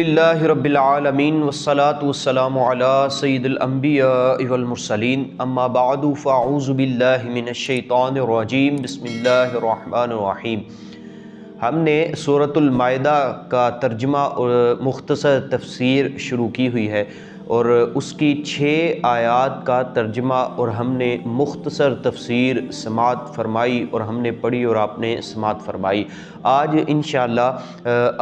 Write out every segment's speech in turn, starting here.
اللہ رب العالمین والصلاة والسلام علی سید الانبیاء والمرسلین اما بعد فاعوذ باللہ من الشیطان الرجیم بسم اللہ الرحمن الرحیم۔ ہم نے سورۃ المائدہ کا ترجمہ اور مختصر تفسیر شروع کی ہوئی ہے اور اس کی 6 آیات کا ترجمہ اور ہم نے مختصر تفسیر سماعت فرمائی اور ہم نے پڑھی اور آپ نے سماعت فرمائی۔ آج انشاءاللہ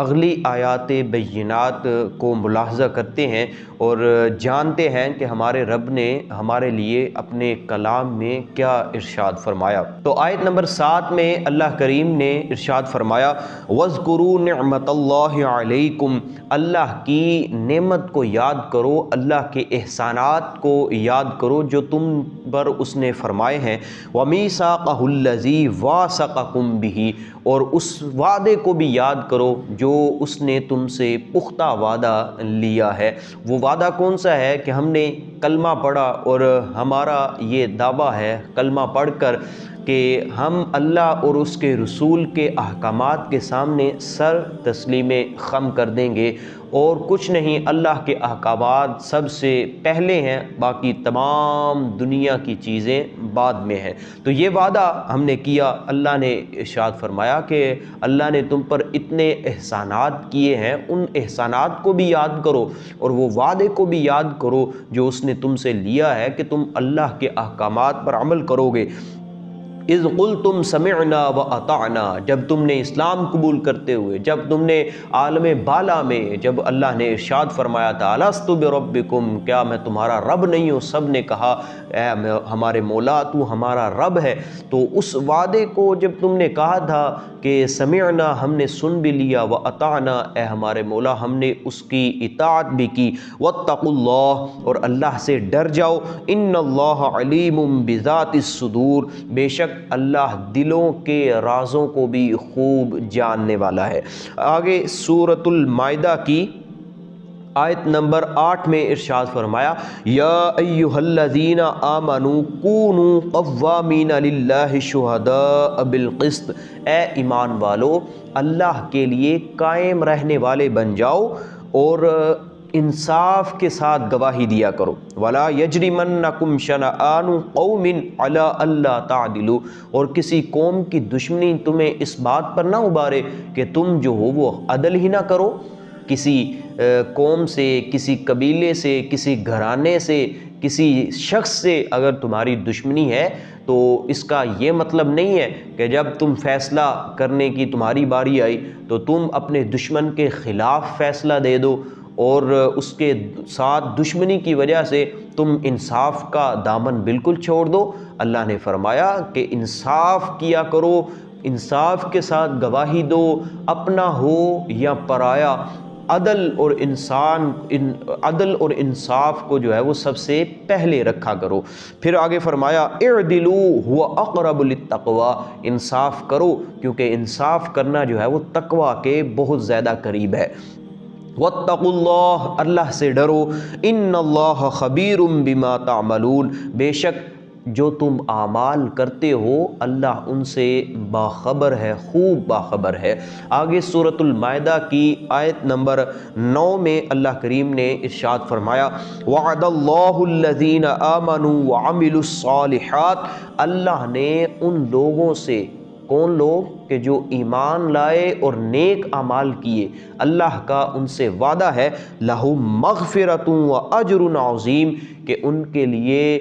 اگلی آیات بینات کو ملاحظہ کرتے ہیں اور جانتے ہیں کہ ہمارے رب نے ہمارے لیے اپنے کلام میں کیا ارشاد فرمایا۔ تو آیت نمبر 7 میں اللہ کریم نے ارشاد فرمایا وَاذْكُرُوا نِعْمَةَ اللَّهِ عَلَيْكُمْ، اللہ کی نعمت کو یاد کرو، اللہ کے احسانات کو یاد کرو جو تم پر اس نے فرمائے ہیں، وَمِيثَاقَهُ الَّذِي وَاثَقَكُم بِهِ، اور اس وعدے کو بھی یاد کرو جو اس نے تم سے پختہ وعدہ لیا ہے۔ وہ وعدہ کون سا ہے کہ ہم نے کلمہ پڑھا اور ہمارا یہ دعویٰ ہے کلمہ پڑھ کر کہ ہم اللہ اور اس کے رسول کے احکامات کے سامنے سر تسلیم خم کر دیں گے اور کچھ نہیں، اللہ کے احکامات سب سے پہلے ہیں، باقی تمام دنیا کی چیزیں بعد میں ہیں۔ تو یہ وعدہ ہم نے کیا، اللہ نے ارشاد فرمایا کہ اللہ نے تم پر اتنے احسانات کیے ہیں، ان احسانات کو بھی یاد کرو اور وہ وعدے کو بھی یاد کرو جو اس نے تم سے لیا ہے کہ تم اللہ کے احکامات پر عمل کرو گے۔ اذ قلتم سمعنا واطعنا، جب تم نے اسلام قبول کرتے ہوئے، جب تم نے عالم بالا میں جب اللہ نے ارشاد فرمایا تھا الست بربکم، کیا میں تمہارا رب نہیں ہوں، سب نے کہا اے ہمارے مولا تو ہمارا رب ہے۔ تو اس وعدے کو جب تم نے کہا تھا کہ سمعنا، ہم نے سن بھی لیا، واطعنا، اے ہمارے مولا ہم نے اس کی اطاعت بھی کی، واتقوا اللہ، اور اللہ سے ڈر جاؤ، ان اللہ علیم بذات الصدور، بے شک اللہ دلوں کے رازوں کو بھی خوب جاننے والا ہے۔ آگے سورۃ المائدہ کی آیت نمبر 8 میں ارشاد فرمایا یا ایھا الذین آمنوا کونوا قوامین للہ شہداء بالقسط، اے ایمان والو اللہ کے لیے قائم رہنے والے بن جاؤ اور انصاف کے ساتھ گواہی دیا کرو۔ وَلَا يَجْرِمَنَّكُمْ شَنَآنُ قَوْمٍ عَلَىٰ أَلَّا تَعْدِلُوا، اور کسی قوم کی دشمنی تمہیں اس بات پر نہ ابھارے کہ تم جو ہو وہ عدل ہی نہ کرو۔ کسی قوم سے، کسی قبیلے سے، کسی گھرانے سے، کسی شخص سے اگر تمہاری دشمنی ہے تو اس کا یہ مطلب نہیں ہے کہ جب تم فیصلہ کرنے کی تمہاری باری آئی تو تم اپنے دشمن کے خلاف فیصلہ دے دو اور اس کے ساتھ دشمنی کی وجہ سے تم انصاف کا دامن بالکل چھوڑ دو۔ اللہ نے فرمایا کہ انصاف کیا کرو، انصاف کے ساتھ گواہی دو، اپنا ہو یا پرایا، عدل اور انصاف کو جو ہے وہ سب سے پہلے رکھا کرو۔ پھر آگے فرمایا اعدلوا هو اقرب للتقوی، انصاف کرو کیونکہ انصاف کرنا جو ہے وہ تقوی کے بہت زیادہ قریب ہے۔ واتقوا اللہ، اللہ سے ڈرو، ان اللہ خبیر بما تعملون، بے شک جو تم اعمال کرتے ہو اللہ ان سے باخبر ہے، خوب باخبر ہے۔ آگے سورۃ المائدہ کی آیت نمبر 9 میں اللہ کریم نے ارشاد فرمایا وعد اللہ الذین آمنوا وعملوا الصالحات، اللہ نے ان لوگوں سے، کون لوگ کہ جو ایمان لائے اور نیک اعمال کیے، اللہ کا ان سے وعدہ ہے لہم مغفرۃ واجر عظیم، کہ ان کے لیے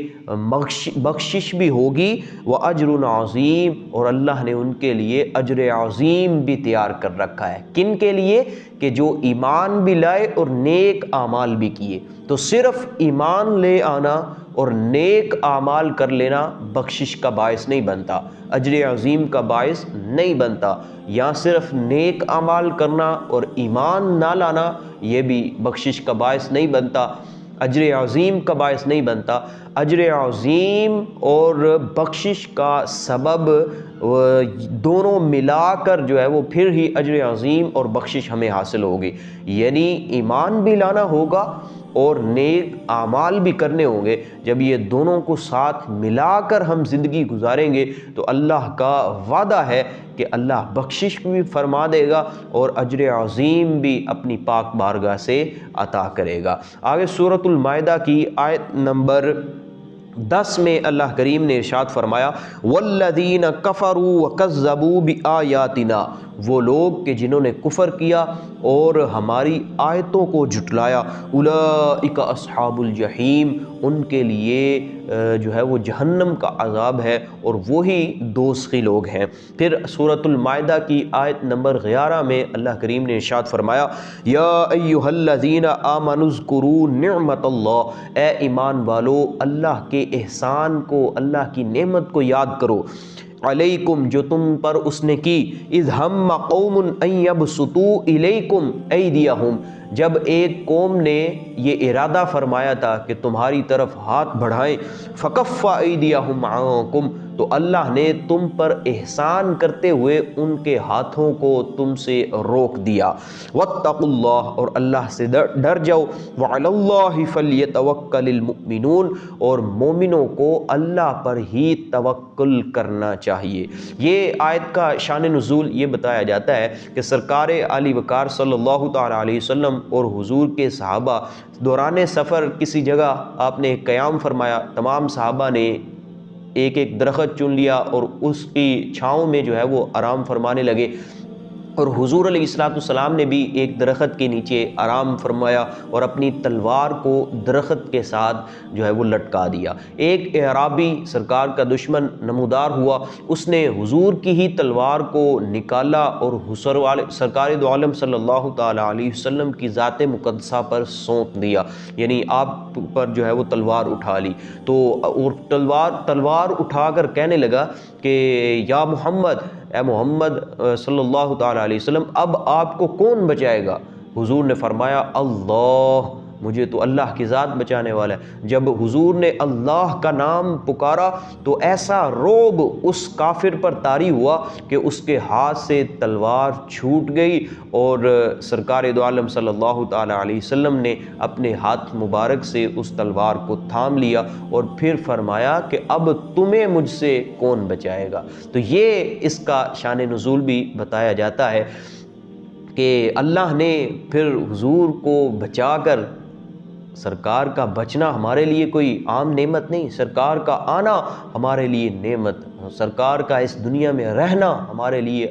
بخشش بھی ہوگی، واجر عظیم، اور اللہ نے ان کے لیے اجر عظیم بھی تیار کر رکھا ہے۔ کن کے لیے؟ کہ جو ایمان بھی لائے اور نیک اعمال بھی کیے۔ تو صرف ایمان لے آنا اور نیک اعمال کر لینا بخشش کا باعث نہیں بنتا، اجر عظیم کا باعث نہیں بنتا، یا صرف نیک اعمال کرنا اور ایمان نہ لانا یہ بھی بخشش کا باعث نہیں بنتا، اجر عظیم کا باعث نہیں بنتا۔ اجر عظیم اور بخشش کا سبب دونوں ملا کر جو ہے وہ پھر ہی اجر عظیم اور بخشش ہمیں حاصل ہوگی، یعنی ایمان بھی لانا ہوگا اور نیک اعمال بھی کرنے ہوں گے، جب یہ دونوں کو ساتھ ملا کر ہم زندگی گزاریں گے تو اللہ کا وعدہ ہے کہ اللہ بخشش بھی فرما دے گا اور اجر عظیم بھی اپنی پاک بارگاہ سے عطا کرے گا۔ آگے سورۃ المائدہ کی آیت نمبر 10 میں اللہ کریم نے ارشاد فرمایا والذین کفروا وکذبوا بآیاتنا، وہ لوگ کہ جنہوں نے کفر کیا اور ہماری آیتوں کو جھٹلایا، اولئک اصحاب الجحیم، ان کے لیے جو ہے وہ جہنم کا عذاب ہے اور وہی دوزخی لوگ ہیں۔ پھر سورۃ المائدہ کی آیت نمبر 11 میں اللہ کریم نے ارشاد فرمایا یا ایھا الذین آمنوا اذکروا نعمت اللہ، اے ایمان والو اللہ کے احسان کو، اللہ کی نعمت کو یاد کرو، علیکم جو تم پر اس نے کی، اذ ہم قوم ان یبسطوا الیکم ایدیہم، جب ایک قوم نے یہ ارادہ فرمایا تھا کہ تمہاری طرف ہاتھ بڑھائیں، فکف ایدیہم عنکم، تو اللہ نے تم پر احسان کرتے ہوئے ان کے ہاتھوں کو تم سے روک دیا، واتقوا اللہ، اور اللہ سے ڈر جاؤ، وعلی اللہ فلیتوکل المؤمنون، اور مومنوں کو اللہ پر ہی توکل کرنا چاہیے۔ یہ آیت کا شان نزول یہ بتایا جاتا ہے کہ سرکار علی وقار صلی اللہ تعالی علیہ وسلم اور حضور کے صحابہ دوران سفر کسی جگہ آپ نے قیام فرمایا، تمام صحابہ نے ایک ایک درخت چن لیا اور اس کی چھاؤں میں جو ہے وہ آرام فرمانے لگے، اور حضور علیہ السلام نے بھی ایک درخت کے نیچے آرام فرمایا اور اپنی تلوار کو درخت کے ساتھ جو ہے وہ لٹکا دیا۔ ایک اعرابی سرکار کا دشمن نمودار ہوا، اس نے حضور کی ہی تلوار کو نکالا اور سرکار دو عالم صلی اللہ تعالی علیہ وسلم کی ذات مقدسہ پر سونپ دیا، یعنی آپ پر جو ہے وہ تلوار اٹھا لی، تو اور تلوار اٹھا کر کہنے لگا کہ یا محمد، اے محمد صلی اللہ تعالی علیہ وسلم، اب آپ کو کون بچائے گا؟ حضور نے فرمایا اللہ، مجھے تو اللہ کی ذات بچانے والا ہے۔ جب حضور نے اللہ کا نام پکارا تو ایسا رعب اس کافر پر طاری ہوا کہ اس کے ہاتھ سے تلوار چھوٹ گئی، اور سرکار دو عالم صلی اللہ تعالی علیہ وسلم نے اپنے ہاتھ مبارک سے اس تلوار کو تھام لیا اور پھر فرمایا کہ اب تمہیں مجھ سے کون بچائے گا۔ تو یہ اس کا شان نزول بھی بتایا جاتا ہے کہ اللہ نے پھر حضور کو بچا کر، سرکار کا بچنا ہمارے لیے کوئی عام نعمت نہیں، سرکار کا آنا ہمارے لیے نعمت، سرکار کا اس دنیا میں رہنا ہمارے لیے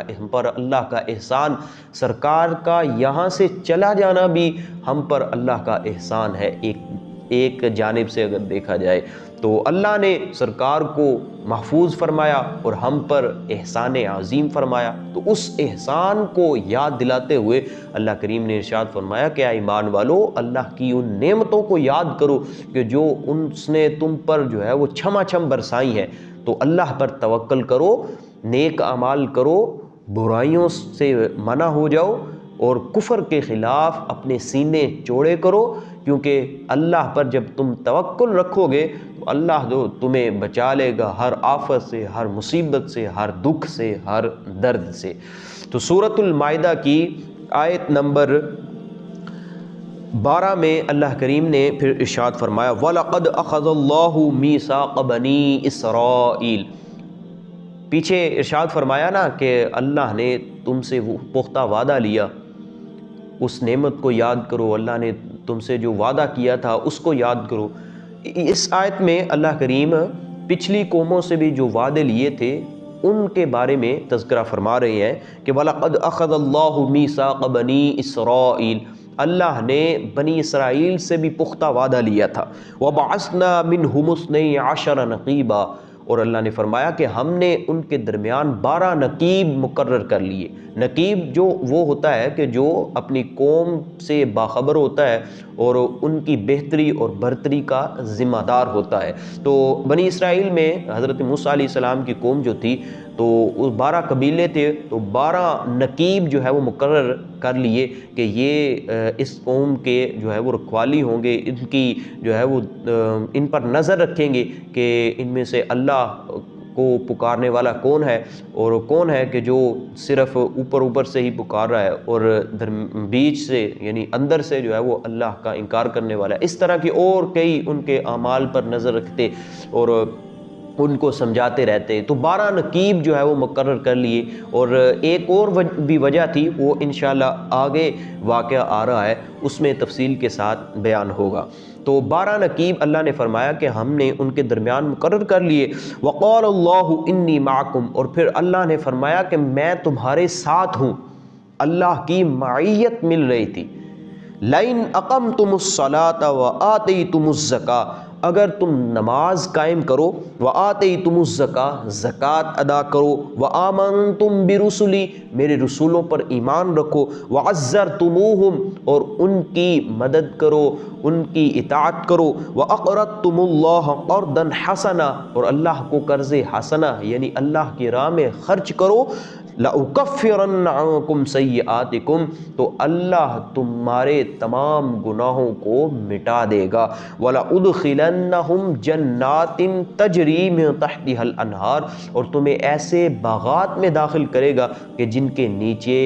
ہم پر اللہ کا احسان، سرکار کا یہاں سے چلا جانا بھی ہم پر اللہ کا احسان ہے۔ ایک جانب سے اگر دیکھا جائے تو اللہ نے سرکار کو محفوظ فرمایا اور ہم پر احسان عظیم فرمایا، تو اس احسان کو یاد دلاتے ہوئے اللہ کریم نے ارشاد فرمایا کہ اے ایمان والو اللہ کی ان نعمتوں کو یاد کرو کہ جو اس نے تم پر جو ہے وہ چھما چھم برسائی ہیں، تو اللہ پر توکل کرو، نیک اعمال کرو، برائیوں سے منع ہو جاؤ اور کفر کے خلاف اپنے سینے چوڑے کرو، کیونکہ اللہ پر جب تم توکل رکھو گے تو اللہ جو تمہیں بچا لے گا ہر آفت سے، ہر مصیبت سے، ہر دکھ سے، ہر درد سے۔ تو سورۃ المائدہ کی آیت نمبر 12 میں اللہ کریم نے پھر ارشاد فرمایا وَلَقَدْ أَخَذَ اللَّهُ مِيثَاقَ بَنِي إِسْرَائِيلَ، پیچھے ارشاد فرمایا نا کہ اللہ نے تم سے وہ پختہ وعدہ لیا، اس نعمت کو یاد کرو، اللہ نے تم سے جو وعدہ کیا تھا اس کو یاد کرو۔ اس آیت میں اللہ کریم پچھلی قوموں سے بھی جو وعدے لیے تھے ان کے بارے میں تذکرہ فرما رہے ہیں کہ وَلَقَدْ أَخَذَ اللَّهُ مِيثَاقَ بَنِي إِسْرَائِيلَ، اللہ نے بنی اسرائیل سے بھی پختہ وعدہ لیا تھا، وَبَعَثْنَا مِنْهُمُ اثْنَيْ عَشَرَ نَقِيبًا، اور اللہ نے فرمایا کہ ہم نے ان کے درمیان 12 نقیب مقرر کر لیے۔ نقیب جو وہ ہوتا ہے کہ جو اپنی قوم سے باخبر ہوتا ہے اور ان کی بہتری اور برتری کا ذمہ دار ہوتا ہے۔ تو بنی اسرائیل میں حضرت موسیٰ علیہ السلام کی قوم جو تھی تو 12 قبیلے تھے، تو 12 نقیب جو ہے وہ مقرر کر لیے کہ یہ اس قوم کے جو ہے وہ رکھوالی ہوں گے، ان کی جو ہے وہ ان پر نظر رکھیں گے کہ ان میں سے اللہ کو پکارنے والا کون ہے، اور کون ہے کہ جو صرف اوپر سے ہی پکار رہا ہے اور بیچ سے یعنی اندر سے جو ہے وہ اللہ کا انکار کرنے والا ہے۔ اس طرح کی اور کئی ان کے اعمال پر نظر رکھتے اور ان کو سمجھاتے رہتے۔ تو 12 نقیب جو ہے وہ مقرر کر لیے، اور ایک اور بھی وجہ تھی، وہ انشاءاللہ آگے واقعہ آ رہا ہے، اس میں تفصیل کے ساتھ بیان ہوگا۔ تو 12 نقیب اللہ نے فرمایا کہ ہم نے ان کے درمیان مقرر کر لیے۔ وقال اللہ انی معکم، اور پھر اللہ نے فرمایا کہ میں تمہارے ساتھ ہوں۔ اللہ کی معیت مل رہی تھی۔ لئن اقمتم الصلاۃ وآتیتم الزکاۃ، اگر تم نماز قائم کرو، وآتیتم الزکاۃ، زکوٰۃ ادا کرو، وآمنتم برسلی، میرے رسولوں پر ایمان رکھو، وعزرتموہم، اور ان کی مدد کرو، ان کی اطاعت کرو، وأقرضتم اللہ قرضا حسنا، اور اللہ کو قرض حسنہ یعنی اللہ کی راہ میں خرچ کرو، لأکفرن عنکم سیئاتکم، تو اللہ تمہارے تمام گناہوں کو مٹا دے گا، وَلَأُدْخِلَنَّهُمْ جَنَّاتٍ تَجْرِي مِن تَحْتِهَا الْأَنْهَارُ، اور تمہیں ایسے باغات میں داخل کرے گا کہ جن کے نیچے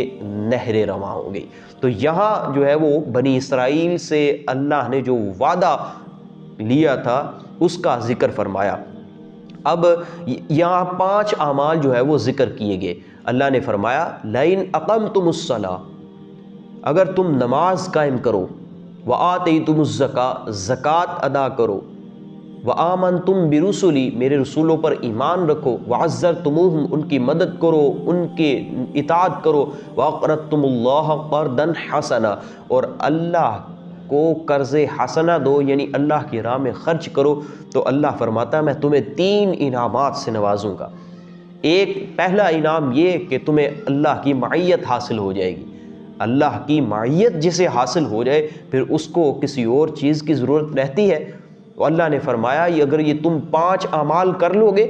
نہریں رواں ہوں گی۔ تو یہاں جو ہے وہ بنی اسرائیل سے اللہ نے جو وعدہ لیا تھا اس کا ذکر فرمایا۔ اب یہاں 5 اعمال جو ہے وہ ذکر کیے گئے۔ اللہ نے فرمایا لئن اقمتم الصلاۃ، اگر تم نماز قائم کرو، وآتیتم الزکاۃ، زکوٰۃ ادا کرو، وآمنتم برسلی، میرے رسولوں پر ایمان رکھو، وعزرتموہم، ان کی مدد کرو، ان کے اطاعت کرو، وأقرضتم اللہ قرضا حسنا، اور اللہ کو قرض حسنہ دو یعنی اللہ کی راہ میں خرچ کرو، تو اللہ فرماتا ہے میں تمہیں 3 انعامات سے نوازوں گا۔ ایک پہلا انعام یہ کہ تمہیں اللہ کی معیت حاصل ہو جائے گی۔ اللہ کی معیت جسے حاصل ہو جائے پھر اس کو کسی اور چیز کی ضرورت رہتی ہے۔ تو اللہ نے فرمایا اگر یہ تم 5 اعمال کر لو گے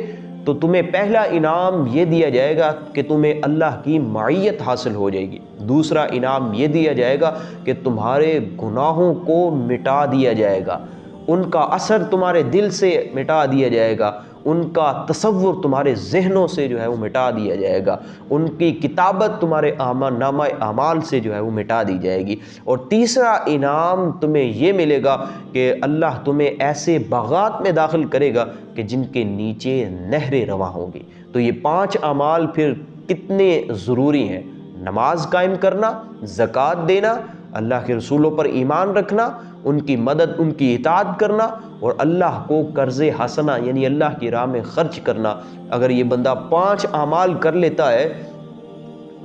تو تمہیں پہلا انعام یہ دیا جائے گا کہ تمہیں اللہ کی معیت حاصل ہو جائے گی۔ دوسرا انعام یہ دیا جائے گا کہ تمہارے گناہوں کو مٹا دیا جائے گا، ان کا اثر تمہارے دل سے مٹا دیا جائے گا، ان کا تصور تمہارے ذہنوں سے جو ہے وہ مٹا دیا جائے گا، ان کی کتابت تمہارے نامہ اعمال سے جو ہے وہ مٹا دی جائے گی۔ اور تیسرا انعام تمہیں یہ ملے گا کہ اللہ تمہیں ایسے باغات میں داخل کرے گا کہ جن کے نیچے نہریں رواں ہوں گی۔ تو یہ 5 اعمال پھر کتنے ضروری ہیں، نماز قائم کرنا، زکوٰۃ دینا، اللہ کے رسولوں پر ایمان رکھنا، ان کی مدد، ان کی اطاعت کرنا، اور اللہ کو قرض حسنہ یعنی اللہ کی راہ میں خرچ کرنا۔ اگر یہ بندہ 5 اعمال کر لیتا ہے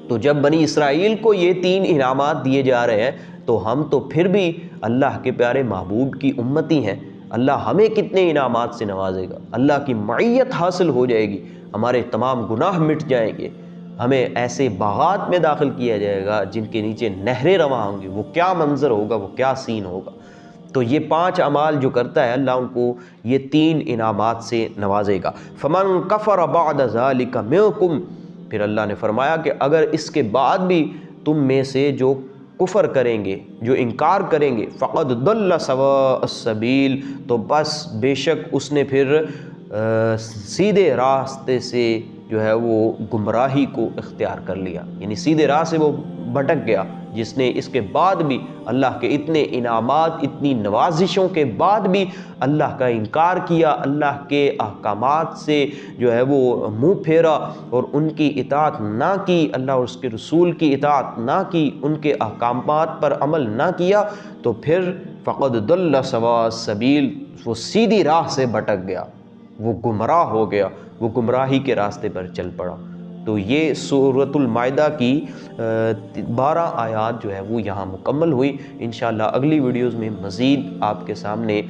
تو جب بنی اسرائیل کو یہ 3 انعامات دیے جا رہے ہیں تو ہم تو پھر بھی اللہ کے پیارے محبوب کی امتی ہیں، اللہ ہمیں کتنے انعامات سے نوازے گا۔ اللہ کی معیت حاصل ہو جائے گی، ہمارے تمام گناہ مٹ جائیں گے، ہمیں ایسے باغات میں داخل کیا جائے گا جن کے نیچے نہریں رواں ہوں گی۔ وہ کیا منظر ہوگا، وہ کیا سین ہوگا۔ تو یہ 5 اعمال جو کرتا ہے اللہ ان کو یہ 3 انعامات سے نوازے گا۔ فمن کفر بعد ذلک منکم، پھر اللہ نے فرمایا کہ اگر اس کے بعد بھی تم میں سے جو کفر کریں گے، جو انکار کریں گے، فقد ضل سواء السبیل، تو بس بے شک اس نے پھر سیدھے راستے سے جو ہے وہ گمراہی کو اختیار کر لیا، یعنی سیدھے راہ سے وہ بھٹک گیا، جس نے اس کے بعد بھی اللہ کے اتنے انعامات، اتنی نوازشوں کے بعد بھی اللہ کا انکار کیا، اللہ کے احکامات سے جو ہے وہ منہ پھیرا اور ان کی اطاعت نہ کی، اللہ اور اس کے رسول کی اطاعت نہ کی، ان کے احکامات پر عمل نہ کیا، تو پھر فقد ضل سواء السبیل، وہ سیدھی راہ سے بھٹک گیا، وہ گمراہ ہو گیا، وہ گمراہی کے راستے پر چل پڑا۔ تو یہ سورۃ المائدہ کی 12 آیات جو ہے وہ یہاں مکمل ہوئی۔ انشاءاللہ اگلی ویڈیوز میں مزید آپ کے سامنے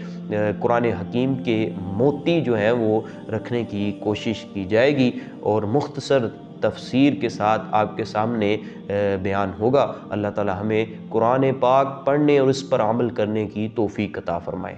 قرآن حکیم کے موتی جو ہیں وہ رکھنے کی کوشش کی جائے گی اور مختصر تفسیر کے ساتھ آپ کے سامنے بیان ہوگا۔ اللہ تعالی ہمیں قرآن پاک پڑھنے اور اس پر عمل کرنے کی توفیق عطا فرمائے۔